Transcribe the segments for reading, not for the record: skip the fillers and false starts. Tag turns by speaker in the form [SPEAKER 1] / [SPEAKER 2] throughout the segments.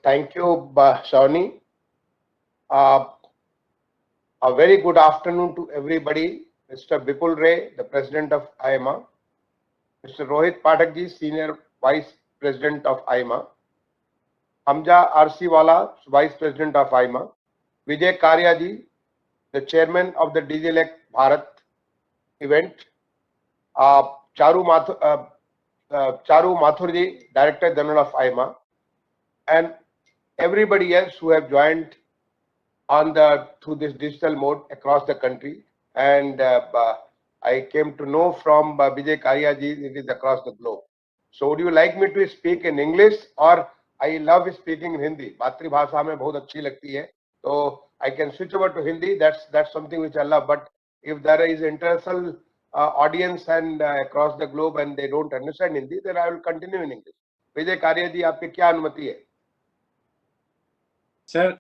[SPEAKER 1] Thank you, Shawnee. Uh, a very good afternoon to everybody. Mr. Bipul Ray, the President of IMA. Mr. Rohit Pathak ji, Senior Vice President of IMA. Hamza Arsiwala, Vice President of IMA. Vijay Karya ji, the Chairman of the DigiLec Bharat event. Charu Mathur ji, Director General of IMA. And everybody else who have joined on through this digital mode across the country, and I came to know from Vijay Karya ji it is across the globe. So would you like me to speak in English or I love speaking in Hindi? मातृभाषा में बहुत अच्छी लगती है, तो I can switch over to Hindi. That's something which I love. But if there is international audience and across the globe and they don't understand Hindi, then I will continue in English. विजय कार्य जी, आपकी क्या अनुमति है?
[SPEAKER 2] Sir,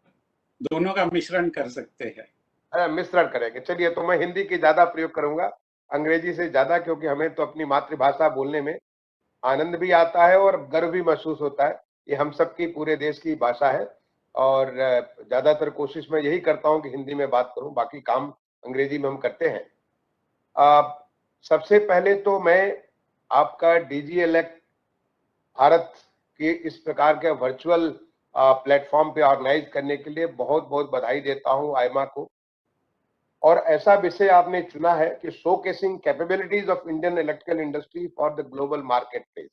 [SPEAKER 2] दोनों का मिश्रण कर सकते हैं।
[SPEAKER 1] मिश्रण करेंगे। चलिए, तो मैं हिंदी की ज्यादा प्रयोग करूंगा, अंग्रेजी से ज्यादा, क्योंकि हमें तो अपनी मातृभाषा बोलने में आनंद भी आता है और गर्व भी महसूस होता है। ये हम सबकी, पूरे देश की भाषा है और ज्यादातर कोशिश मैं यही करता हूं कि हिंदी में बात करूं, बाकी काम अंग्रेजी में हम करते हैं। सबसे पहले तो मैं आपका DigiLec भारत के इस प्रकार के वर्चुअल प्लेटफॉर्म पे ऑर्गेनाइज करने के लिए बहुत बहुत बधाई देता हूं आईमा को। और ऐसा विषय आपने चुना है कि showcasing capabilities of Indian electrical industry for the global market place.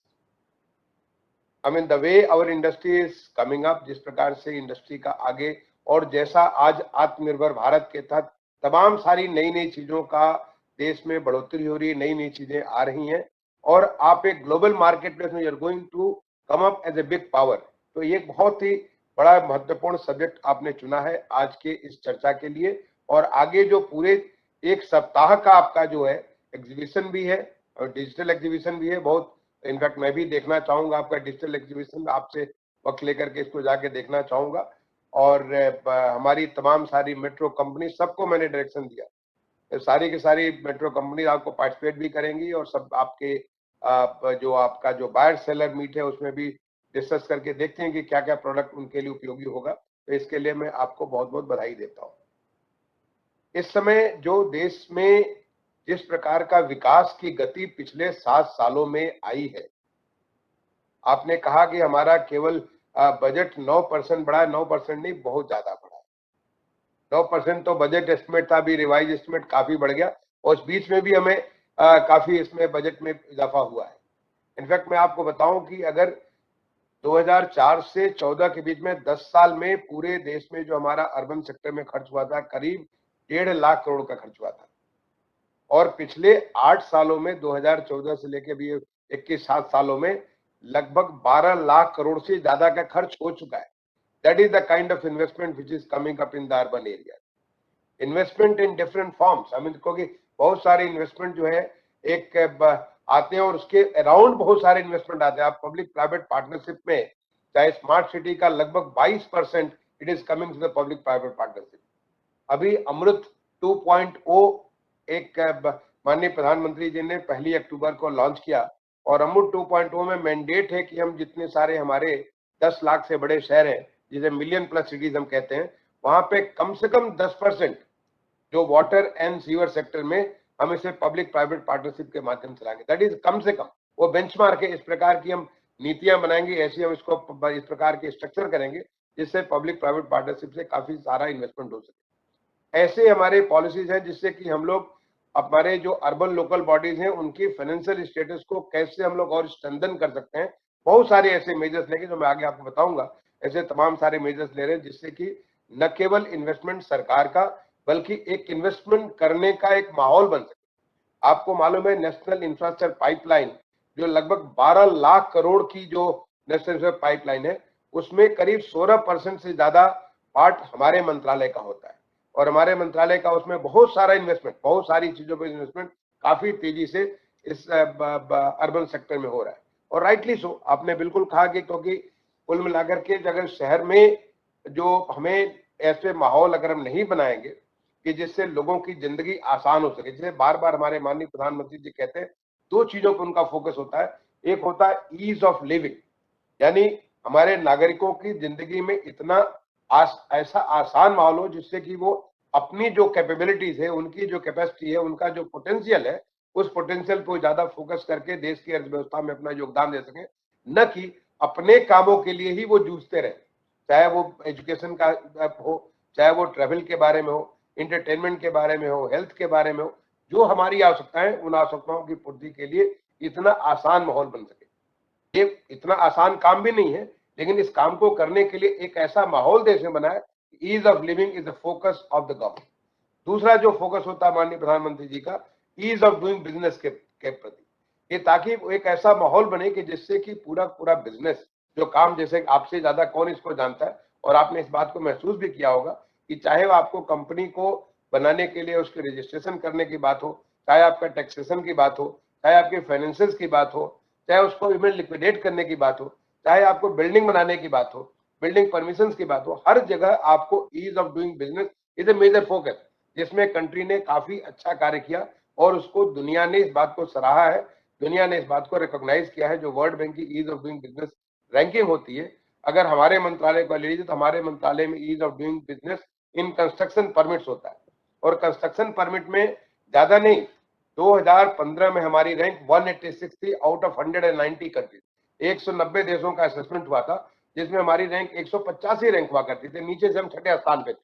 [SPEAKER 1] I mean the way our industry is coming up, जिस प्रकार से इंडस्ट्री का आगे, और जैसा आज आत्मनिर्भर भारत के तहत तमाम सारी नई नई चीजों का देश में बढ़ोतरी हो रही है, नई नई चीजें आ रही हैं और आप एक ग्लोबल मार्केट प्लेस में you are going to come up as a big power. तो ये एक बहुत ही बड़ा महत्वपूर्ण सब्जेक्ट आपने चुना है आज के इस चर्चा के लिए। और आगे जो पूरे एक सप्ताह का आपका जो है एग्जीबिशन भी है और डिजिटल एग्जीबिशन भी है, बहुत, इनफैक्ट मैं भी देखना चाहूंगा आपका डिजिटल एग्जीबिशन, आपसे वक्त लेकर के इसको जाके देखना चाहूंगा। और हमारी तमाम सारी मेट्रो कंपनी, सबको मैंने डायरेक्शन दिया, सारी की सारी मेट्रो कंपनी आपको पार्टिसिपेट भी करेंगी और सब आपके जो आपका जो बायर सेलर मीट है उसमें भी डिस्कस करके देखते हैं कि क्या क्या प्रोडक्ट उनके लिए उपयोगी होगा। तो इसके लिए मैं आपको बहुत बहुत बधाई देता हूं। इस समय जो देश में जिस प्रकार का विकास की गति पिछले 7 सालों में आई है, आपने कहा कि हमारा केवल बजट 9% बढ़ा है, 9% नहीं, बहुत ज्यादा बढ़ा है। 9% तो बजट एस्टिमेट था, अभी रिवाइज एस्टिमेट काफी बढ़ गया और इस बीच में भी हमें काफी इसमें बजट में इजाफा हुआ है। इनफैक्ट मैं आपको बताऊं कि अगर 2004 से 14 के बीच में 10 साल में पूरे देश में जो हमारा अर्बन सेक्टर में खर्च हुआ था, करीब 1.5 लाख करोड़ का खर्च हुआ था। और पिछले 8 सालों में 2014 से लेकर भी 21-7 सालों में लगभग 12 लाख करोड़ से ज्यादा का खर्च हो चुका है। That is the kind of investment which is coming up in the urban area. Investment in different forms, I mean, क्योंकि बहुत सारे इन्वेस्टमेंट जो है एक आते हैं और उसके अराउंड बहुत सारे इन्वेस्टमेंट आते हैं। आप पब्लिक प्राइवेट पार्टनरशिप में, चाहे स्मार्ट सिटी का लगभग 22% it is coming to the public private partnership. अभी अमृत 2.0 एक माननीय प्रधानमंत्री जी ने 1 अक्टूबर को लॉन्च किया और अमृत 2.0 में मैंडेट है कि हम जितने सारे हमारे 10 लाख से बड़े शहर हैं, जिसे मिलियन प्लस सिटीज हम कहते हैं, वहां पे कम से कम 10% जो वाटर एंड सीवर सेक्टर में हम इसे पब्लिक प्राइवेट पार्टनरशिप के माध्यम से लाएंगे। दैट इज कम से कम, वो बेंचमार्क है। इस प्रकार की हम नीतियां बनाएंगे, ऐसी हम इसको इस प्रकार के स्ट्रक्चर करेंगे जिससे पब्लिक प्राइवेट पार्टनरशिप से काफी सारा इन्वेस्टमेंट हो सके। ऐसे हमारे पॉलिसीज हैं जिससे कि हम लोग हमारे जो अर्बन लोकल बॉडीज हैं उनकी फाइनेंशियल स्टेटस को कैसे हम लोग और स्ट्रेंथन कर सकते हैं। बहुत सारे ऐसे मेजर्स लेंगे जो मैं आगे आपको बताऊंगा। ऐसे तमाम सारे मेजर्स ले रहे हैं जिससे कि न केवल इन्वेस्टमेंट सरकार का, बल्कि एक इन्वेस्टमेंट करने का एक माहौल बन सके। आपको मालूम है नेशनल इंफ्रास्ट्रक्चर पाइपलाइन जो लगभग 12 लाख करोड़ की जो नेशनल पाइपलाइन है, उसमें करीब 16% से ज्यादा पार्ट हमारे मंत्रालय का होता है और हमारे मंत्रालय का उसमें बहुत सारा इन्वेस्टमेंट, बहुत सारी चीजों पर इन्वेस्टमेंट काफी तेजी से इस अर्बन सेक्टर में हो रहा है। और राइटली सो, आपने बिल्कुल कहा कि क्योंकि कुल मिलाकर के अगर शहर में जो हमें ऐसे माहौल अगर हम नहीं बनाएंगे कि जिससे लोगों की जिंदगी आसान हो सके, जैसे बार बार हमारे माननीय प्रधानमंत्री जी कहते हैं, 2 चीजों पर उनका फोकस होता है। एक होता है ईज ऑफ लिविंग, यानी हमारे नागरिकों की जिंदगी में इतना ऐसा आसान माहौल हो जिससे कि वो अपनी जो कैपेबिलिटीज है, उनकी जो कैपेसिटी है, उनका जो पोटेंशियल है, उस पोटेंशियल को ज्यादा फोकस करके देश की अर्थव्यवस्था में अपना योगदान दे सके, न कि अपने कामों के लिए ही वो जूझते रहे, चाहे वो एजुकेशन का हो, चाहे वो ट्रेवल के बारे में हो, इंटरटेनमेंट के बारे में हो, हेल्थ के बारे में हो। जो हमारी आवश्यकताएं, उन आवश्यकताओं की पूर्ति के लिए इतना आसान माहौल बन सके। ये इतना आसान काम भी नहीं है, लेकिन इस काम को करने के लिए एक ऐसा माहौल देश में बना है, ease of living is the focus of the government. दूसरा जो फोकस होता है माननीय प्रधानमंत्री जी का, ईज ऑफ डूइंग बिजनेस के प्रति, ये ताकि एक ऐसा माहौल बने कि जिससे कि पूरा पूरा बिजनेस जो काम, जैसे आपसे ज्यादा कौन इसको जानता है, और आपने इस बात को महसूस भी किया होगा कि चाहे वो आपको कंपनी को बनाने के लिए उसके रजिस्ट्रेशन करने की बात हो, चाहे आपका टैक्सेशन की बात हो, चाहे आपके फाइनेंसेस की बात हो, चाहे उसको इवन लिक्विडेट करने की बात हो, चाहे आपको बिल्डिंग बनाने की बात हो, बिल्डिंग परमिशन की बात हो, हर जगह आपको ease of doing business is a major focus, जिसमें कंट्री ने काफी अच्छा कार्य किया और उसको दुनिया ने इस बात को सराहा है, दुनिया ने इस बात को रिकॉग्नाइज किया है। जो वर्ल्ड बैंक की ease of doing business ranking होती है, अगर हमारे मंत्रालय को ले लीजिए तो हमारे मंत्रालय में ease of doing business in construction permits होता है, और कंस्ट्रक्शन परमिट में ज्यादा नहीं, 2015 में हमारी रैंक 186 थी आउट ऑफ 190 कंट्रीज। 190 देशों का असेसमेंट हुआ था, जिसमें हमारी रैंक 185 रैंक हुआ करती थी, नीचे से हम 6ठे स्थान पे थे।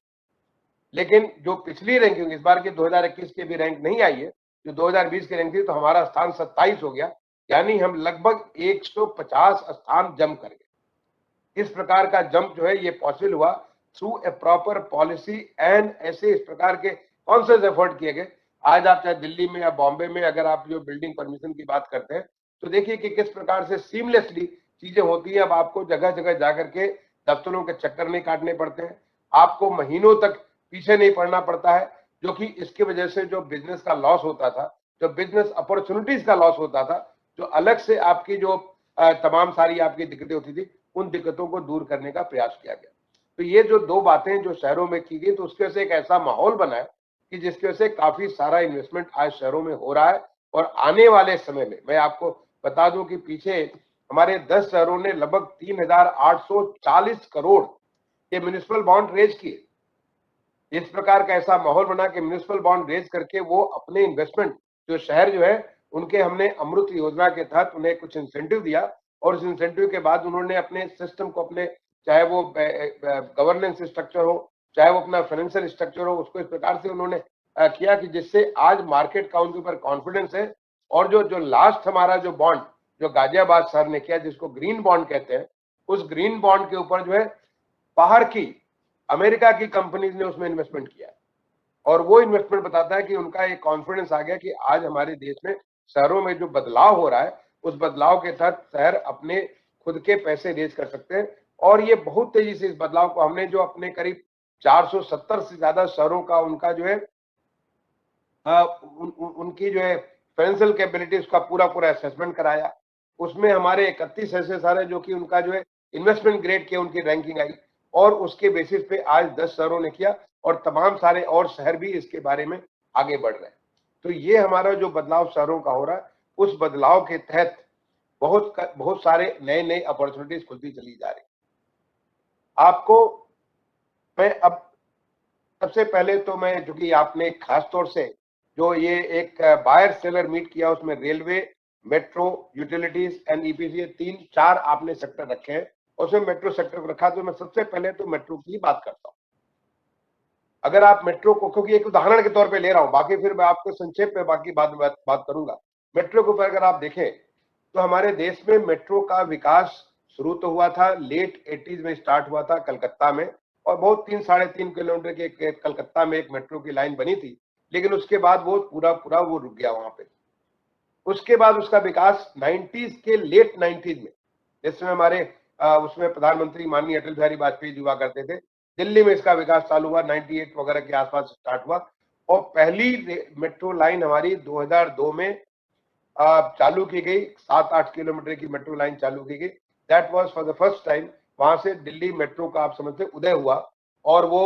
[SPEAKER 1] लेकिन जो पिछली रैंकिंग, इस बार की 2021 की भी रैंक नहीं आई है, जो 2020 की रैंक थी, तो हमारा स्थान 27 हो गया, यानी हम लगभग 150 स्थान जंप कर गए। इस प्रकार का जंप जो है ये पॉसिबल हुआ through a proper policy and ऐसे इस प्रकार के कॉन्शियस एफर्ट किए गए। आज आप चाहे दिल्ली में या बॉम्बे में अगर आप जो बिल्डिंग परमिशन की बात करते हैं, तो देखिए कि किस प्रकार से सीमलेसली चीजें होती है। अब आपको जगह जगह जाकर के दफ्तरों के चक्कर नहीं काटने पड़ते हैं, आपको महीनों तक पीछे नहीं पड़ना पड़ता है, जो कि इसकी वजह से जो बिजनेस का लॉस होता था, जो बिजनेस अपॉर्चुनिटीज का लॉस होता था, जो अलग से आपकी जो तमाम सारी आपकी दिक्कतें होती थी, उन दिक्कतों को दूर करने का प्रयास किया गया। तो ये जो दो बातें जो शहरों में की गई, तो उसके वजह से एक ऐसा माहौल बना है कि जिसकी वजह से काफी सारा इन्वेस्टमेंट आज शहरों में हो रहा है। और आने वाले समय में मैं आपको बता दूं कि पीछे हमारे 10 शहरों ने लगभग 3,840 करोड़ के म्युनिसिपल बॉन्ड रेज किए। इस प्रकार का ऐसा माहौल बना कि म्युनिसिपल बॉन्ड रेज करके वो अपने इन्वेस्टमेंट, जो शहर जो है उनके, हमने अमृत योजना के तहत उन्हें कुछ इंसेंटिव दिया, और उस इंसेंटिव के बाद उन्होंने अपने सिस्टम को, अपने चाहे वो गवर्नेंस स्ट्रक्चर हो, चाहे वो अपना फाइनेंशियल स्ट्रक्चर हो, उसको इस प्रकार से उन्होंने किया कि जिससे आज मार्केट का उनके ऊपर कॉन्फिडेंस है। और जो लास्ट हमारा जो बॉन्ड जो गाजियाबाद शहर ने किया, जिसको ग्रीन बॉन्ड कहते हैं, उस ग्रीन बॉन्ड के ऊपर जो है बाहर की अमेरिका की कंपनीज ने उसमें इन्वेस्टमेंट किया, और वो इन्वेस्टमेंट बताता है कि उनका एक कॉन्फिडेंस आ गया कि आज हमारे देश में शहरों में जो बदलाव हो रहा है, उस बदलाव के तहत शहर अपने खुद के पैसे रेज कर सकते हैं। और ये बहुत तेजी से इस बदलाव को हमने जो अपने करीब 470 से ज्यादा शहरों का उनका जो है उनकी जो है फाइनेंशियल कैपेबिलिटीज का पूरा पूरा असेसमेंट कराया। उसमें हमारे 31 ऐसे शहर है जो कि उनका जो है इन्वेस्टमेंट ग्रेड के उनकी रैंकिंग आई, और उसके बेसिस पे आज 10 शहरों ने किया, और तमाम सारे और शहर भी इसके बारे में आगे बढ़ रहे हैं। तो ये हमारा जो बदलाव शहरों का हो रहा है, उस बदलाव के तहत बहुत सारे नए नए अपॉर्चुनिटीज खुलती चली जा रही। आपको मैं अब सबसे पहले तो मैं, जो कि आपने खास तौर से जो ये एक बायर सेलर मीट किया, उसमें railway, metro, utilities and EPC 3-4 आपने सेक्टर रखे हैं, उसमें मेट्रो सेक्टर को रखा। तो मैं सबसे पहले तो मेट्रो की बात करता हूं। अगर आप मेट्रो को, क्योंकि एक उदाहरण के तौर पे ले रहा हूं, बाकी फिर मैं आपको संक्षेप में बाकी बात करूंगा। मेट्रो के ऊपर अगर आप देखें तो हमारे देश में मेट्रो का विकास शुरू तो हुआ था, लेट 80s में स्टार्ट हुआ था कलकत्ता में, और बहुत 3-3.5 किलोमीटर के कलकत्ता में एक मेट्रो की लाइन बनी थी, लेकिन उसके बाद वो पूरा वो रुक गया वहां पे। उसके बाद उसका विकास 90s के लेट 90s में, जिसमें हमारे उसमें प्रधानमंत्री माननीय अटल बिहारी वाजपेयी जी हुआ करते थे, दिल्ली में इसका विकास चालू हुआ, 98 वगैरह के आसपास स्टार्ट हुआ। और पहली मेट्रो लाइन हमारी 2002 में चालू की गई, 7-8 किलोमीटर की मेट्रो लाइन चालू की गई। That was for the first time वहां से दिल्ली मेट्रो का आप समझते उदय हुआ, और वो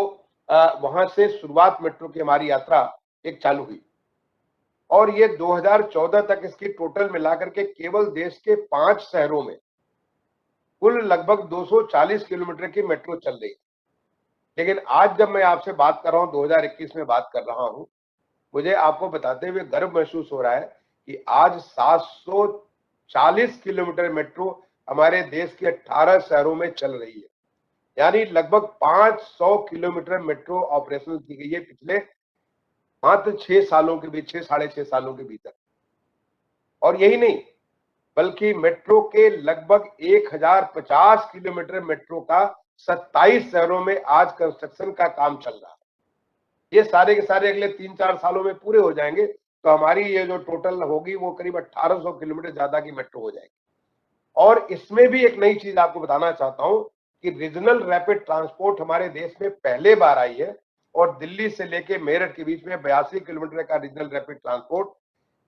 [SPEAKER 1] वहां से शुरुआत मेट्रो की हमारी यात्रा एक चालू हुई। और ये 2014 तक इसकी टोटल मिलाकर के केवल देश के 5 शहरों में कुल लगभग 240 किलोमीटर की मेट्रो चल रही है। लेकिन आज जब मैं आपसे बात कर रहा हूं, 2021 में बात कर रहा हूं, मुझे आपको बताते हुए गर्व महसूस हो रहा है कि आज 740 किलोमीटर मेट्रो हमारे देश के 18 शहरों में चल रही है। यानी लगभग 500 किलोमीटर मेट्रो ऑपरेशनल की गई है पिछले मात्र 6 सालों के बीच, 6-6.5 सालों के भीतर। और यही नहीं, बल्कि मेट्रो के लगभग 1050 किलोमीटर मेट्रो का 27 शहरों में आज कंस्ट्रक्शन का काम चल रहा है। ये सारे के सारे अगले 3-4 सालों में पूरे हो जाएंगे तो हमारी ये जो टोटल होगी वो करीब 1800 किलोमीटर ज्यादा की मेट्रो हो जाएगी। और इसमें भी एक नई चीज आपको बताना चाहता हूं कि रीजनल रैपिड ट्रांसपोर्ट हमारे देश में पहले बार आई है और दिल्ली से लेके मेरठ के बीच में 82 किलोमीटर का रीजनल रैपिड ट्रांसपोर्ट,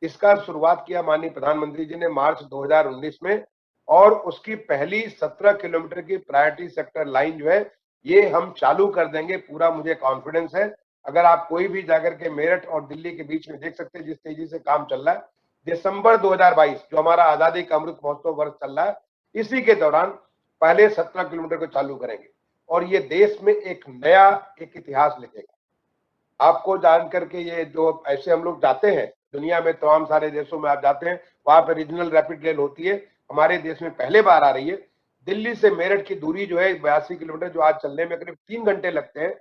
[SPEAKER 1] इसका शुरुआत किया माननीय प्रधानमंत्री जी ने मार्च 2019 में। और उसकी पहली 17 किलोमीटर की प्रायोरिटी सेक्टर लाइन जो है ये हम चालू कर देंगे, पूरा मुझे कॉन्फिडेंस है। अगर आप कोई भी जाकर के मेरठ और दिल्ली के बीच में देख सकते हैं जिस तेजी से काम चल रहा है। दिसंबर 2022 जो हमारा आजादी का अमृत महोत्सव वर्ष चल रहा है, इसी के दौरान पहले 17 किलोमीटर को चालू करेंगे और ये देश में एक नया इतिहास लिखेगा। आपको जान करके ये जो ऐसे हम लोग जाते हैं दुनिया में, तमाम सारे देशों में आप जाते हैं, वहां पर रीजनल रैपिड रेल होती है, हमारे देश में पहले बार आ रही है। दिल्ली से मेरठ की दूरी जो है 82 किलोमीटर, जो आज चलने में करीब 3 घंटे लगते हैं,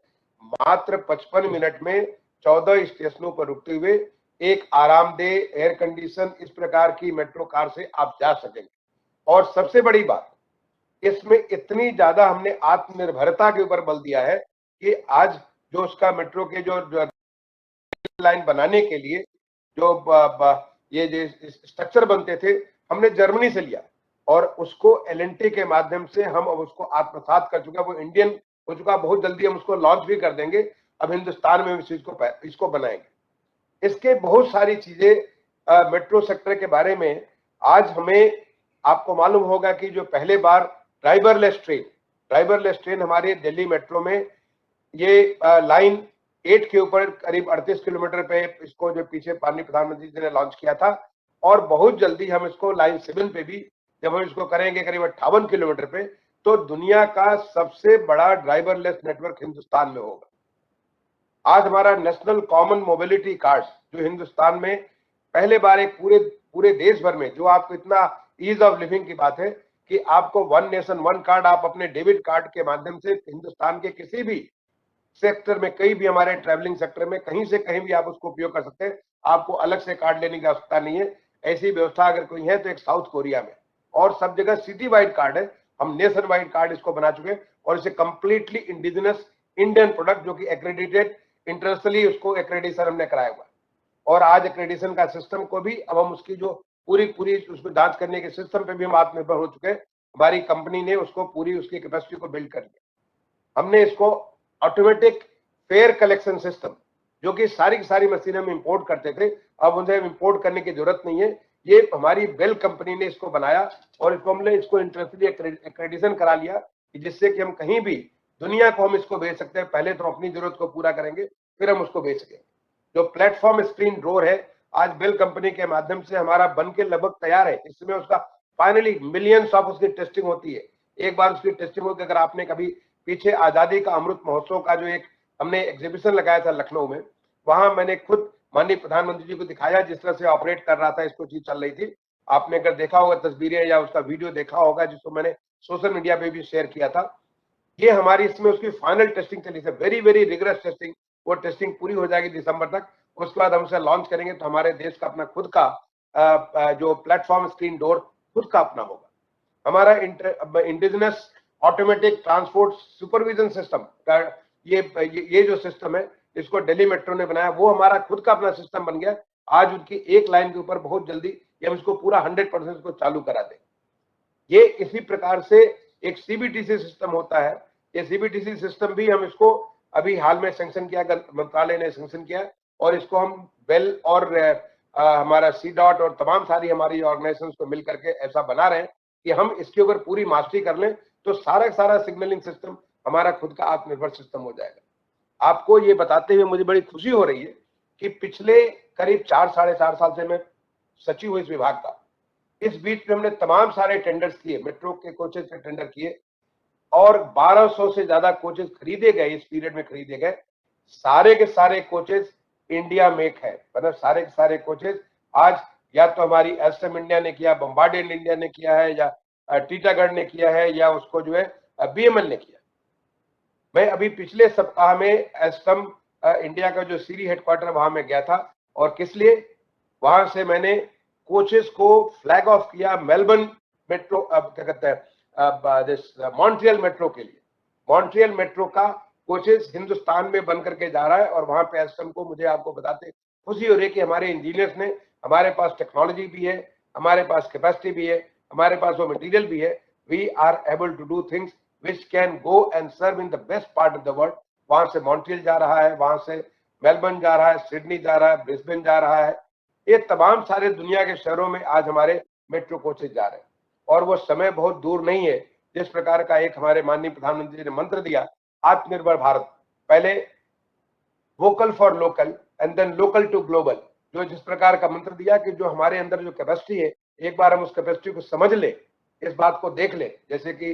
[SPEAKER 1] मात्र 55 मिनट में 14 स्टेशनों पर रुकते हुए एक आरामदेह एयर कंडीशन इस प्रकार की मेट्रो कार से आप जा सकेंगे। और सबसे बड़ी बात, इसमें इतनी ज्यादा हमने आत्मनिर्भरता के ऊपर बल दिया है कि आज जो उसका मेट्रो के जो लाइन बनाने के लिए जो ये स्ट्रक्चर बनते थे हमने जर्मनी से लिया और उसको एलएनटी के माध्यम से हम अब उसको आत्मसात कर चुके हैं, वो इंडियन हो चुका। बहुत जल्दी हम उसको लॉन्च भी कर देंगे, अब हिंदुस्तान में इस चीज को इसको बनाएंगे। इसके बहुत सारी चीजें मेट्रो सेक्टर के बारे में आज हमें, आपको मालूम होगा कि जो पहले बार ड्राइवरलेस ट्रेन हमारे दिल्ली मेट्रो में ये लाइन 8 के ऊपर करीब 38 किलोमीटर पे इसको जो पीछे माननीय प्रधानमंत्री जी ने लॉन्च किया था, और बहुत जल्दी हम इसको लाइन 7 पे भी जब हम इसको करेंगे करीब 58 किलोमीटर पे, तो दुनिया का सबसे बड़ा ड्राइवरलेस नेटवर्क हिंदुस्तान में होगा। आज हमारा नेशनल कॉमन मोबिलिटी कार्ड जो हिंदुस्तान में पहले बार एक पूरे देश भर में, जो आपको इतना ईज ऑफ लिविंग की बात है कि आपको वन नेशन वन कार्ड आप अपने डेबिट कार्ड के माध्यम से हिंदुस्तान के किसी भी सेक्टर में, कहीं भी हमारे ट्रैवलिंग सेक्टर में कहीं से कहीं भी आप उसको उपयोग कर सकते हैं, आपको अलग से कार्ड लेने की आवश्यकता नहीं है। ऐसी व्यवस्था अगर कोई है तो एक साउथ कोरिया में, और सब जगह सिटी वाइड कार्ड है। हम नेशन वाइड कार्ड इसको बना चुके हैं और इसे कंप्लीटली इंडिजिनस इंडियन प्रोडक्ट जो कि एक्रेडिटेड इंटरनेशनली उसको एक्रेडिशन हमने कराया हुआ, और आज एक्रेडिशन का सिस्टम को भी अब हम उसकी जो पूरी उसको जांच करने के सिस्टम पे भी हम आत्मनिर्भर हो चुके हैं। हमारी कंपनी ने उसको पूरी उसकी कैपेसिटी को बिल्ड कर दिया। हमने इसको ऑटोमेटिक फेयर कलेक्शन सिस्टम, जो कि सारी की सारी मशीनें हम इंपोर्ट करते थे, अब उन्हें इंपोर्ट करने की जरूरत नहीं है। ये हमारी बेल कंपनी ने इसको बनाया और इसको हमने इसको इंटरनेशनली एक्रेडिशन करा लिया कि जिससे कि हम कहीं भी दुनिया को हम इसको भेज सकते हैं। पहले तो अपनी जरूरत को पूरा करेंगे, फिर हम उसको भेज सकेंगे। जो प्लेटफॉर्म स्क्रीन डोर है आज बेल कंपनी के माध्यम से हमारा बन के लगभग तैयार है। इसमें उसका फाइनली मिलियंस ऑफ उसकी टेस्टिंग होती है। एक बार उसकी टेस्टिंग होकर, अगर आपने कभी पीछे आजादी का अमृत महोत्सव का जो एक हमने एग्जीबिशन लगाया था लखनऊ में, वहां मैंने खुद माननीय प्रधानमंत्री जी को दिखाया जिस तरह से ऑपरेट कर रहा था, इसको चीज चल रही थी। आपने अगर देखा होगा तस्वीरें या उसका वीडियो देखा होगा जिसको मैंने सोशल मीडिया पे भी शेयर किया था, ये हमारी इसमें उसकी फाइनल टेस्टिंग चली थी, वेरी वेरी रिगरस टेस्टिंग। वो टेस्टिंग पूरी हो जाएगी दिसंबर तक, उसके बाद हम उसे लॉन्च करेंगे तो हमारे देश का अपना खुद का जो प्लेटफॉर्म स्क्रीन डोर खुद का अपना होगा। हमारा indigenous automatic transport supervision system का ये जो सिस्टम है, इसको दिल्ली मेट्रो ने बनाया, वो हमारा खुद का अपना सिस्टम बन गया। आज उनकी एक लाइन के ऊपर बहुत जल्दी हम इसको पूरा 100% को चालू करा दें। ये इसी प्रकार से एक सीबीटीसी सिस्टम होता है। ये सीबीटीसी सिस्टम भी हम इसको अभी हाल में सैंक्शन किया, मंत्रालय ने सैंक्शन किया, और इसको हम बेल और हमारा सी डॉट और तमाम सारी हमारी ऑर्गेनाइजेशंस को मिल करके ऐसा बना रहे हैं कि हम इसके ऊपर पूरी मास्टरी कर लें तो सारा सिग्नलिंग सिस्टम हमारा खुद का आत्मनिर्भर सिस्टम हो जाएगा। आपको ये बताते हुए मुझे बड़ी खुशी हो रही है कि पिछले करीब 4-4.5 साल से मैं सचिव हूं इस विभाग का, इस बीच में हमने तमाम सारे टेंडर्स किए, मेट्रो के कोचेस के टेंडर किए और 1200 से ज्यादा कोचेस खरीदे गए, इस पीरियड में खरीदे गए। सारे के सारे कोचेस इंडिया मेक है, मतलब सारे के सारे कोचेस आज या तो हमारी एस्टम इंडिया ने किया, बम्बार्डियर इंडिया ने किया है, या टीटागढ़ ने किया है, या उसको जो है बीएमएल ने किया। मैं अभी पिछले सप्ताह में एस्टम इंडिया का जो सीरी हेडक्वार्टर वहां में गया था, और किस लिए, वहां से मैंने कोचेस को फ्लैग ऑफ किया मेलबर्न मेट्रो, क्या कहते हैं, मॉन्ट्रियल मेट्रो के लिए। मॉन्ट्रियल मेट्रो का कोचेस हिंदुस्तान में बन करके जा रहा है, और वहां पे एस्टम को, मुझे आपको बताते खुशी हो रही है कि हमारे इंजीनियर्स ने, हमारे पास टेक्नोलॉजी भी है, हमारे पास कैपेसिटी भी है, हमारे पास वो मटेरियल भी है, we are able to do things which can go and serve in the best part of the world। वहां से मॉन्ट्रियल जा रहा है, वहां से मेलबर्न जा रहा है, सिडनी जा रहा है, ब्रिस्बेन जा रहा है, ये तमाम सारे दुनिया के शहरों में आज हमारे मेट्रो कोचेज जा रहे हैं। और वो समय बहुत दूर नहीं है, जिस प्रकार का एक हमारे माननीय प्रधानमंत्री ने मंत्र दिया, आत्मनिर्भर भारत, पहले vocal for local and then local to global, जो जिस प्रकार का मंत्र दिया कि जो हमारे अंदर जो कैपेसिटी है, एक बार हम उस कैपेसिटी को समझ ले, इस बात को देख ले। जैसे कि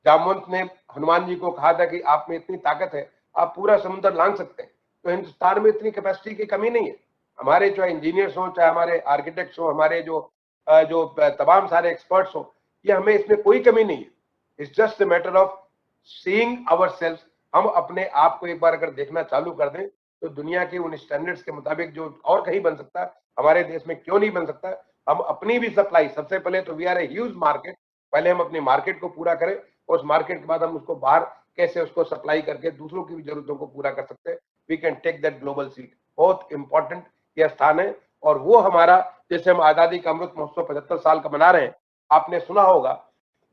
[SPEAKER 1] जामवंत ने हनुमान जी को कहा था कि आप में इतनी ताकत है, आप पूरा समुद्र लांघ सकते हैं, तो हिंदुस्तान में इतनी कैपेसिटी की कमी नहीं है। हमारे चाहे इंजीनियर्स हो, चाहे हमारे आर्किटेक्ट्स हो, हमारे जो तमाम सारे एक्सपर्ट्स हो, ये हमें इसमें कोई कमी नहीं है। It's just a matter of seeing ourselves. हम अपने आप को एक बार अगर देखना चालू कर दें, तो दुनिया के उन स्टैंडर्ड्स के मुताबिक जो और कहीं बन सकता है, हमारे देश में क्यों नहीं बन सकता। हम अपनी भी सप्लाई, सबसे पहले तो we are a huge market, पहले हम अपनी मार्केट को पूरा करें, उस मार्केट के बाद हम उसको बाहर कैसे उसको सप्लाई करके दूसरों की भी जरूरतों को पूरा कर सकते हैं। We can take that global seat. बहुत इंपॉर्टेंट यह स्थान है, और वो हमारा, जैसे हम आजादी का अमृत महोत्सव 75 साल का मना रहे हैं, आपने सुना होगा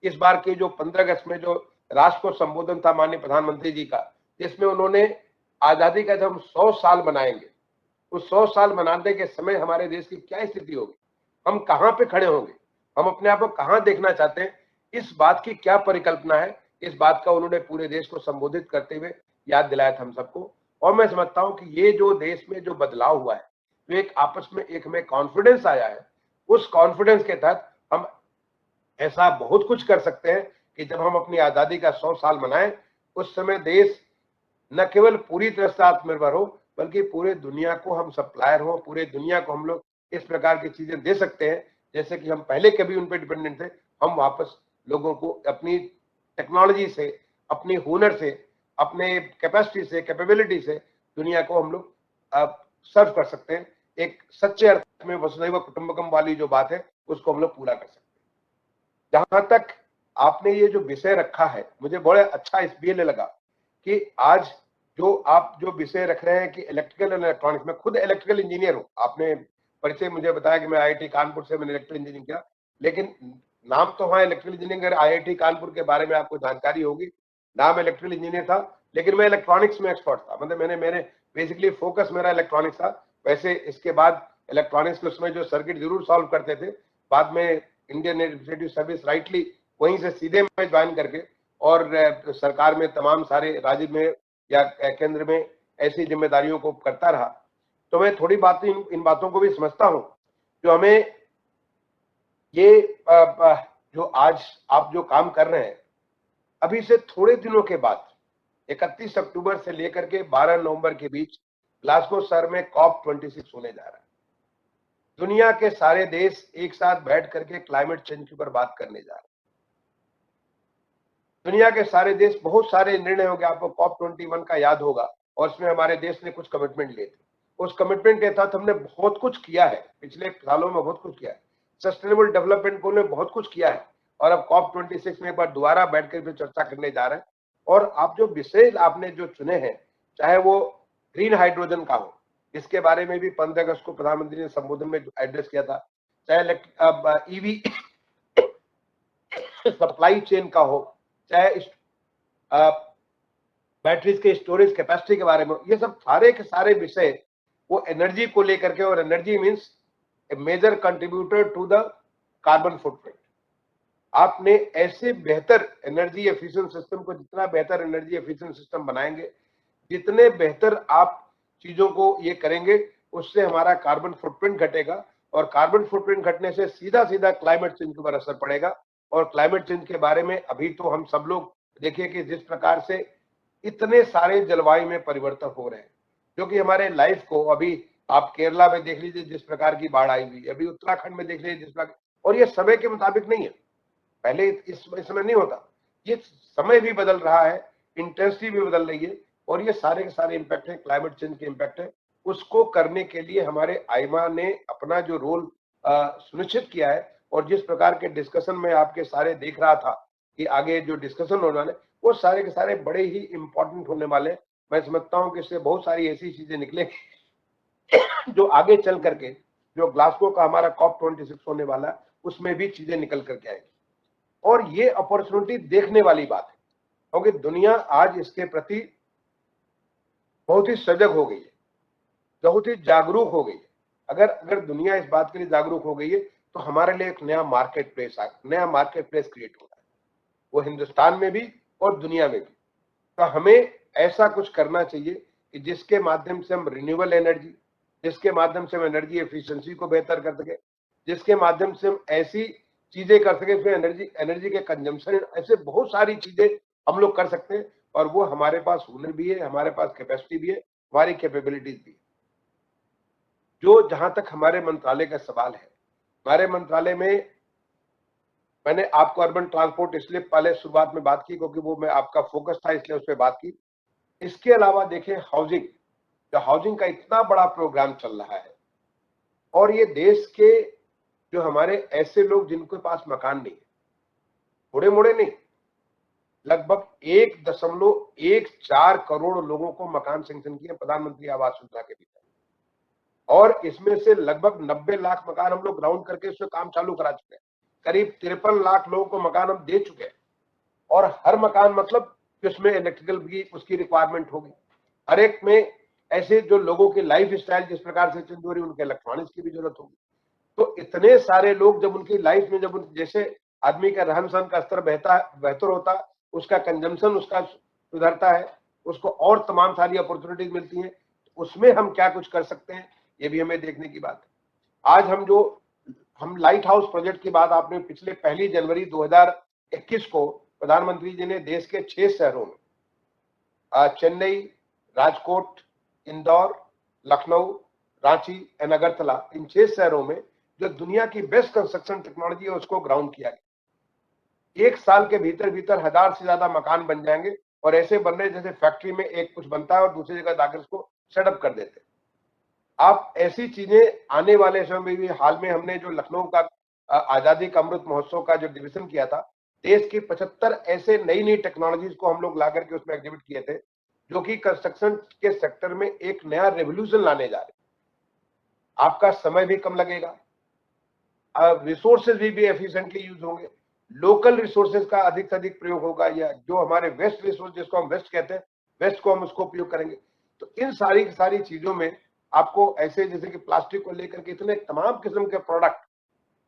[SPEAKER 1] इस बार के जो 15 अगस्त में जो राष्ट्र को संबोधन था माननीय प्रधानमंत्री जी का, जिसमें उन्होंने आजादी का जब हम 100 साल मनाएंगे, उस 100 साल मनाने के समय हमारे देश की क्या स्थिति होगी, हम कहां पे खड़े होंगे, हम अपने आप को कहां देखना चाहते हैं, इस बात की क्या परिकल्पना है, इस बात का उन्होंने पूरे देश को संबोधित करते हुए याद दिलाया था हम सबको। और मैं समझता हूं कि ये जो देश में जो बदलाव हुआ है, जो एक आपस में एक हमें कॉन्फिडेंस आया है, उस कॉन्फिडेंस के तहत हम ऐसा बहुत कुछ कर सकते हैं कि जब हम अपनी आजादी का 100 साल मनाएं, उस समय देश न केवल पूरी तरह से आत्मनिर्भर हो, बल्कि पूरे दुनिया को हम सप्लायर हो, पूरे दुनिया को हम लोग इस प्रकार की चीजें दे सकते हैं जैसे कि हम पहले कभी उन पर डिपेंडेंट थे। हम वापस लोगों को अपनी टेक्नोलॉजी से, अपनी हुनर से, अपने कैपेसिटी से, कैपेबिलिटी से दुनिया को हम लोग सर्व कर सकते हैं। एक सच्चे अर्थ में वसुधैव कुटुंबकम वाली जो बात है, उसको हम लोग पूरा कर सकते हैं। जहां तक आपने ये जो विषय रखा है, मुझे बड़ा अच्छा इसलिए लगा कि आज जो आप जो विषय रख रहे हैं कि इलेक्ट्रिकल एंड इलेक्ट्रॉनिक्स, में खुद इलेक्ट्रिकल इंजीनियर हूँ, आपने परिचय मुझे बताया कि मैं आईआईटी कानपुर से मैंने इलेक्ट्रिकल इंजीनियरिंग किया, लेकिन नाम तो वहाँ इलेक्ट्रिकल इंजीनियरिंग, आईआईटी कानपुर के बारे में आपको जानकारी होगी, नाम इलेक्ट्रिकल इंजीनियर था, लेकिन मैं इलेक्ट्रॉनिक्स में एक्सपर्ट था, मतलब मैंने बेसिकली फोकस मेरा इलेक्ट्रॉनिक्स था। वैसे इसके बाद इलेक्ट्रॉनिक्स के उसमें जो सर्किट जरूर सॉल्व करते थे, बाद में इंडियन एडमिनिस्ट्रेटिव सर्विस राइटली वहीं से सीधे मैं ज्वाइन करके और सरकार में तमाम सारे राज्य में या केंद्र में ऐसी जिम्मेदारियों को करता रहा। तो मैं थोड़ी बातें इन बातों को भी समझता हूं, जो हमें ये जो आज आप जो काम कर रहे हैं, अभी से थोड़े दिनों के बाद 31 अक्टूबर से लेकर के 12 नवंबर के बीच ग्लासगो शहर में COP26 होने जा रहा है। दुनिया के सारे देश एक साथ बैठ करके क्लाइमेट चेंज के ऊपर बात करने जा रहे हैं। दुनिया के सारे देश, बहुत सारे निर्णय होंगे, आपको COP21 का याद होगा, और उसमें हमारे देश ने कुछ कमिटमेंट लिए थे। उस कमिटमेंट के तहत हमने बहुत कुछ किया है, पिछले सालों में बहुत कुछ किया है, सस्टेनेबल डेवलपमेंट गोल में बहुत कुछ किया है, और अब COP26 में एक बार दोबारा बैठकर फिर चर्चा करने जा रहे हैं। और आप जो विषय आपने जो चुने हैं, चाहे वो ग्रीन हाइड्रोजन का हो, इसके बारे में भी 15 अगस्त को प्रधानमंत्री ने संबोधन में एड्रेस किया था, चाहे ईवी सप्लाई चेन का हो, चाहे बैटरीज के स्टोरेज कैपेसिटी के बारे में, ये सब सारे के सारे विषय वो एनर्जी को लेकर के, और energy means a major contributor to the carbon footprint. आपने ऐसे बेहतर एनर्जी एफिशिएंट सिस्टम को, जितना बेहतर एनर्जी एफिशिएंट सिस्टम बनाएंगे, जितने बेहतर आप चीजों को ये करेंगे, उससे हमारा कार्बन फुटप्रिंट घटेगा, और कार्बन फुटप्रिंट घटने से सीधा सीधा क्लाइमेट चेंज के ऊपर असर पड़ेगा। और क्लाइमेट चेंज के बारे में अभी तो हम सब लोग देखिए कि जिस प्रकार से इतने सारे जलवायु में परिवर्तन हो रहे हैं, जो कि हमारे लाइफ को, अभी आप केरला में देख लीजिए जिस प्रकार की बाढ़ आई हुई, अभी उत्तराखंड में देख लीजिए जिस प्रकार, और ये समय के मुताबिक नहीं है, पहले इस समय नहीं होता, ये समय भी बदल रहा है, इंटेंसिटी भी बदल रही है, और ये सारे के सारे इम्पैक्ट है, क्लाइमेट चेंज के इम्पैक्ट है। उसको करने के लिए हमारे आईमा ने अपना जो रोल सुनिश्चित किया है, और जिस प्रकार के डिस्कशन में आपके सारे देख रहा था कि आगे जो डिस्कशन होने वाले, वो सारे के सारे बड़े ही इंपॉर्टेंट होने वाले। मैं समझता हूं कि इससे बहुत सारी ऐसी चीजें निकलेंगी जो आगे चल करके जो ग्लासगो का हमारा COP26 होने वाला है, उसमें भी चीजें निकल करके आएंगी। और ये अपॉर्चुनिटी देखने वाली बात है, क्योंकि दुनिया आज इसके प्रति बहुत ही सजग हो गई है, बहुत ही जागरूक हो गई है। अगर दुनिया इस बात के लिए जागरूक हो गई है, तो हमारे लिए एक नया मार्केट प्लेस क्रिएट हो रहा है, वो हिंदुस्तान में भी और दुनिया में भी। तो हमें ऐसा कुछ करना चाहिए कि जिसके माध्यम से हम रिन्यूएबल एनर्जी, जिसके माध्यम से हम एनर्जी एफिशिएंसी को बेहतर कर सके, जिसके माध्यम से हम ऐसी चीजें कर सके, फिर एनर्जी के कंजम्पशन, ऐसे बहुत सारी चीजें हम लोग कर सकते हैं। और वो हमारे पास हुनर भी है, हमारे पास कैपेसिटी भी है, हमारी कैपेबिलिटीज भी है। जो जहां तक हमारे मंत्रालय का सवाल है, हमारे मंत्रालय में मैंने आपको अर्बन ट्रांसपोर्ट इसलिए पहले शुरुआत में बात की क्योंकि वो मैं आपका फोकस था, इसलिए उस पर बात की। इसके अलावा देखें हाउसिंग का इतना बड़ा प्रोग्राम चल रहा है, और ये देश के जो हमारे ऐसे लोग जिनके पास मकान नहीं है, थोड़े मोड़े नहीं, लगभग 1.14 करोड़ लोगों को मकान सैंक्शन किए प्रधानमंत्री आवास योजना के भीतर, और इसमें से लगभग 90 लाख मकान हम लोग ग्राउंड करके उसमें काम चालू करा चुके हैं। करीब 53 लाख लोगों को मकान हम दे चुके हैं, और हर मकान मतलब उसमें इलेक्ट्रिकल की उसकी रिक्वायरमेंट होगी। हर एक में ऐसे जो लोगों की लाइफ स्टाइल जिस प्रकार से चेंज हो रही है, उनके इलेक्ट्रॉनिक्स की भी जरूरत होगी। तो इतने सारे लोग जब उनकी लाइफ में, जब जैसे आदमी का रहन सहन का स्तर बेहतर होता, उसका कंजम्पशन उसका सुधरता है, उसको और तमाम सारी अपॉर्चुनिटीज मिलती हैं, उसमें हम क्या कुछ कर सकते हैं, ये भी हमें देखने की बात है। आज हम लाइट हाउस प्रोजेक्ट की बात, आपने पिछले 1 जनवरी 2021 को प्रधानमंत्री जी ने देश के 6 शहरों में, चेन्नई, राजकोट, इंदौर, लखनऊ, रांची एंड अगरतला, इन 6 शहरों में जो दुनिया की बेस्ट कंस्ट्रक्शन टेक्नोलॉजी है उसको ग्राउंड किया गया। 1 साल के भीतर 1000 से ज्यादा मकान बन जाएंगे, और ऐसे बन रहे जैसे फैक्ट्री में एक कुछ बनता है और दूसरी जगह जाकर उसको सेटअप कर देते हैं। आप ऐसी चीजें आने वाले समय में भी, हाल में हमने जो लखनऊ का आजादी का अमृत महोत्सव का जो डिवीजन किया था, देश की 75 ऐसे नई टेक्नोलॉजीज को हम लोग ला करके उसमें एग्जिबिट किए थे, जो कि कंस्ट्रक्शन के सेक्टर में एक नया रेवोल्यूशन लाने जा रहे। आपका समय भी कम लगेगा, रिसोर्सेज भी एफिशिएंटली यूज होंगे, लोकल रिसोर्सेज का अधिक से अधिक प्रयोग होगा, या जो हमारे वेस्ट रिसोर्स जिसको हम वेस्ट कहते हैं, वेस्ट को हम उसको उपयोग करेंगे। तो इन सारी चीजों में आपको ऐसे जैसे कि प्लास्टिक को लेकर के इतने तमाम किस्म के प्रोडक्ट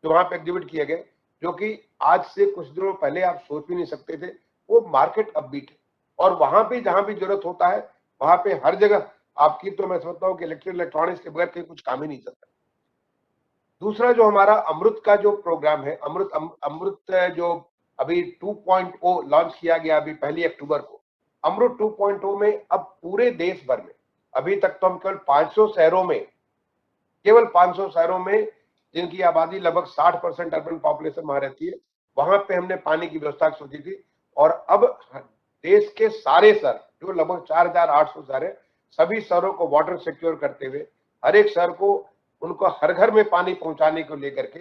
[SPEAKER 1] जो वहां पे एग्जिबिट किए गए, जो कि आज से कुछ दिनों पहले आप सोच भी नहीं सकते थे, वो मार्केट अपबीट है। और वहां पे जहां भी जरूरत होता है, वहां पे हर जगह आपकी, तो मैं समझता हूँ कि इलेक्ट्रॉनिक्स के बगैर कहीं कुछ काम ही नहीं चलता। दूसरा जो हमारा अमृत का जो प्रोग्राम है, अमृत जो अभी 2.0 लॉन्च किया गया अभी 1 अक्टूबर को। अमृत 2.0 में अब पूरे देश भर में, अभी तक तो हम केवल 500 शहरों में, जिनकी आबादी लगभग 60% अर्बन पॉपुलेशन वहां रहती है, वहां पे हमने पानी की व्यवस्था सोची थी। और अब देश के सारे शहर, जो लगभग 4800 शहर है, सभी शहरों को वाटर सिक्योर करते हुए, हर एक शहर को उनको हर घर में पानी पहुंचाने को लेकर के।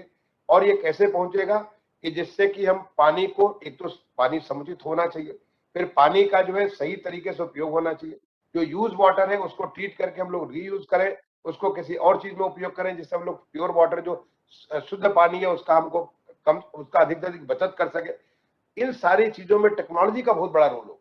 [SPEAKER 1] और ये कैसे पहुंचेगा कि जिससे कि हम पानी को, एक तो पानी समुचित होना चाहिए, फिर पानी का जो है सही तरीके से उपयोग होना चाहिए, जो यूज वाटर है उसको ट्रीट करके हम लोग रीयूज करें, उसको किसी और चीज में उपयोग करें, जिससे हम लोग प्योर वाटर जो शुद्ध पानी है उसका हमको उसका अधिक से अधिक बचत कर सके। इन सारी चीजों में टेक्नोलॉजी का बहुत बड़ा रोल हो,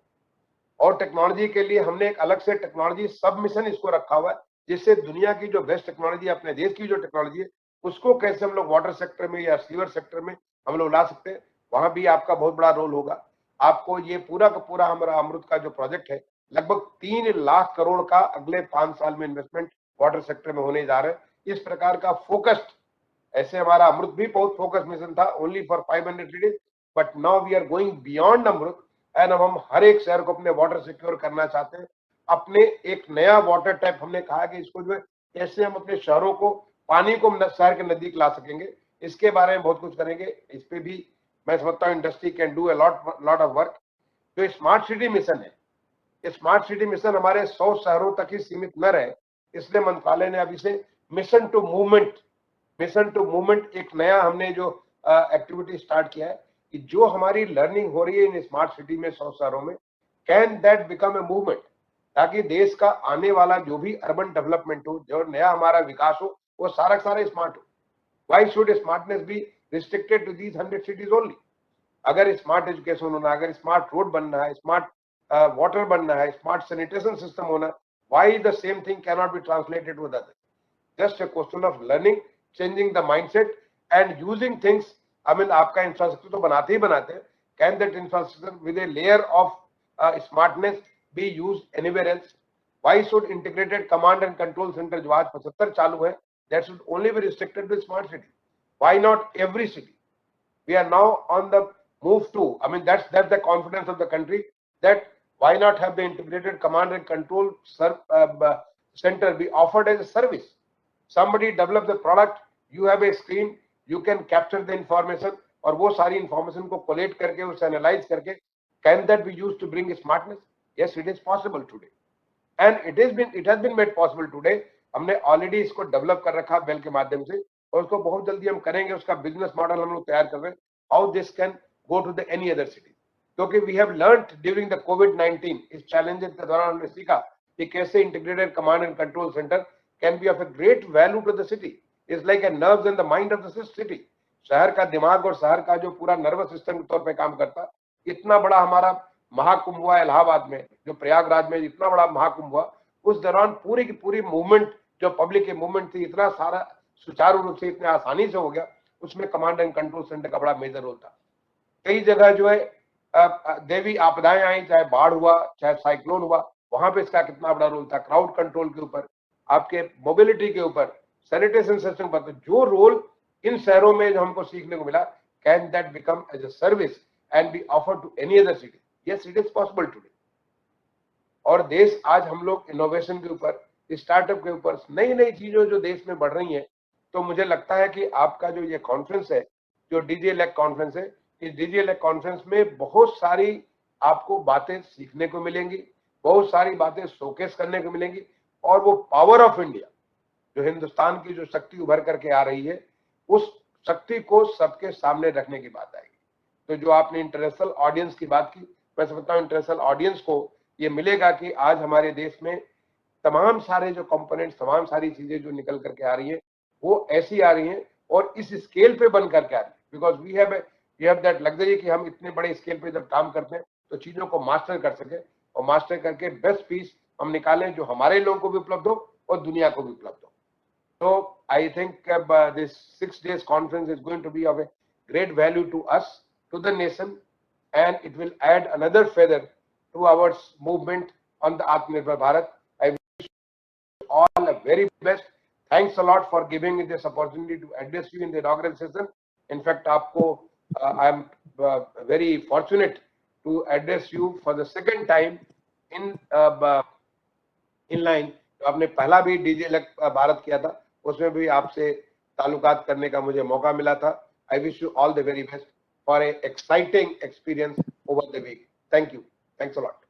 [SPEAKER 1] और टेक्नोलॉजी के लिए हमने एक अलग से टेक्नोलॉजी सब मिशन इसको रखा हुआ है, जिससे दुनिया की जो बेस्ट टेक्नोलॉजी, अपने देश की जो टेक्नोलॉजी है, उसको कैसे हम लोग वाटर सेक्टर में या सीवर सेक्टर में हम लोग ला सकते हैं, वहां भी आपका बहुत बड़ा रोल होगा। आपको ये पूरा का पूरा हमारा अमृत का जो प्रोजेक्ट है, लगभग 3 लाख करोड़ का अगले 5 साल में इन्वेस्टमेंट वाटर सेक्टर में होने जा रहा है। इस प्रकार का फोकस्ड ऐसे हमारा अमृत भी बहुत फोकस मिशन था, only for 500 cities, but now we are going beyond Amrut and अब हम हर एक शहर को अपने वाटर सिक्योर करना चाहते हैं। अपने एक नया वाटर टैप हमने कहा कि इसको जो है कैसे हम अपने शहरों को पानी को शहर के नजदीक ला सकेंगे, इसके बारे में बहुत कुछ करेंगे। इस पे भी मैं समझता हूँ industry can do a lot of work. जो स्मार्ट सिटी मिशन है, स्मार्ट सिटी मिशन हमारे 100 शहरों तक ही सीमित न रहे, इसलिए मंत्रालय ने अब इसे मिशन टू मूवमेंट एक नया हमने जो एक्टिविटी स्टार्ट किया है कि जो हमारी लर्निंग हो रही है इन स्मार्ट सिटी में 100 शहरों में, can that become a movement, ताकि देश का आने वाला जो भी अर्बन डेवलपमेंट हो, जो नया हमारा विकास हो, वो सारा स्मार्ट हो। Why should smartness be restricted to these 100 cities only? अगर स्मार्ट एजुकेशन होना, अगर स्मार्ट रोड बनना है, स्मार्ट वाटर बनना है, स्मार्ट सैनिटेशन सिस्टम होना, why the same thing cannot be translated with others? Just a question of learning, changing the mindset and using things. I mean, आपका infrastructure तो बनाते ही बनाते हैं, can that infrastructure with a layer of smartness be used anywhere else? Why should integrated command and control center जो आज 75 चालू है, that should only be restricted to smart city? Why not every city? We are now on the move to, I mean, that's the confidence of the country, that why not have the integrated command and control center be offered as a service? Somebody develop the product, you have a screen, you can capture the information, और वो सारी information को collate करके, उसे analyze करके, can that be used to bring smartness? Yes, it is possible today, and it has been made possible today. हमने already इसको develop कर रखा बेल के माध्यम से, और उसको बहुत जल्दी हम करेंगे। उसका बिजनेस मॉडल हम लोग तैयार कर रहे हैं, how this can go to the any other city, क्योंकि we have learned during the कोविड-19, इस चैलेंजेस के दौरान हमने सीखा कि कैसे integrated command and control centre can be of a great value to the city. It's like a nerves in the mind of the city. शहर का दिमाग और शहर का जो पूरा नर्वस सिस्टम के तौर पर काम करता। इतना बड़ा हमारा महाकुंभ हुआ इलाहाबाद में, जो प्रयागराज में इतना बड़ा महाकुंभ हुआ, उस दौरान पूरी की पूरी मूवमेंट जो पब्लिक की मूवमेंट थी, इतना सारा सुचारू रूप से इतने आसानी से हो गया, उसमें कमांड एंड कंट्रोल सेंटर का बड़ा मेजर रोल था। कई जगह जो है देवी आपदाएं आई, चाहे बाढ़ हुआ, चाहे साइक्लोन हुआ, वहां पे इसका कितना बड़ा रोल था। क्राउड कंट्रोल के ऊपर, आपके मोबिलिटी के ऊपर, सैनिटेशन सिस्टम पर, जो रोल इन शहरों में जो हमको सीखने को मिला, can that become as a service and be offered to any other city? Yes, it is possible today. और देश आज हम लोग इनोवेशन के ऊपर, स्टार्टअप के ऊपर, नई नई चीजों जो देश में बढ़ रही हैं, तो मुझे लगता है कि आपका जो ये कॉन्फ्रेंस है, जो DGLAC कॉन्फ्रेंस है, इस DGLAC कॉन्फ्रेंस में बहुत सारी आपको बातें सीखने को मिलेंगी, बहुत सारी बातें शोकेस करने को मिलेंगी, और वो पावर ऑफ इंडिया, जो हिंदुस्तान की जो शक्ति उभर करके आ रही है, उस शक्ति को सबके सामने रखने की बात आएगी। तो जो आपने इंटरनेशनल ऑडियंस की बात की, मैं समझता हूँ इंटरनेशनल ऑडियंस को ये मिलेगा कि आज हमारे देश में तमाम सारे जो कंपोनेंट्स, तमाम सारी चीजें जो निकल करके आ रही हैं, वो ऐसी आ रही हैं और इस स्केल पे बन करके आ रही है। Because we have that luxury कि हम इतने बड़े स्केल पे जब काम करते हैं तो चीजों को मास्टर कर सके, और मास्टर करके बेस्ट पीस हम निकालें जो हमारे लोगों को भी उपलब्ध हो और दुनिया को भी उपलब्ध हो। So I think this 6 days conference is going to be of a great value to us, to the nation, and it will add another feather to our movement on the Atmanirbhar Bharat. I wish you all a very best. Thanks a lot for giving me this opportunity to address you in the inaugural session. In fact, I am very fortunate to address you for the second time in line. आपने पहला भी DGLAC Bharat किया था, उसमें भी आपसे ताल्लुकात करने का मुझे मौका मिला था। I wish you all the very best for a exciting experience over the week. Thank you. Thanks a lot.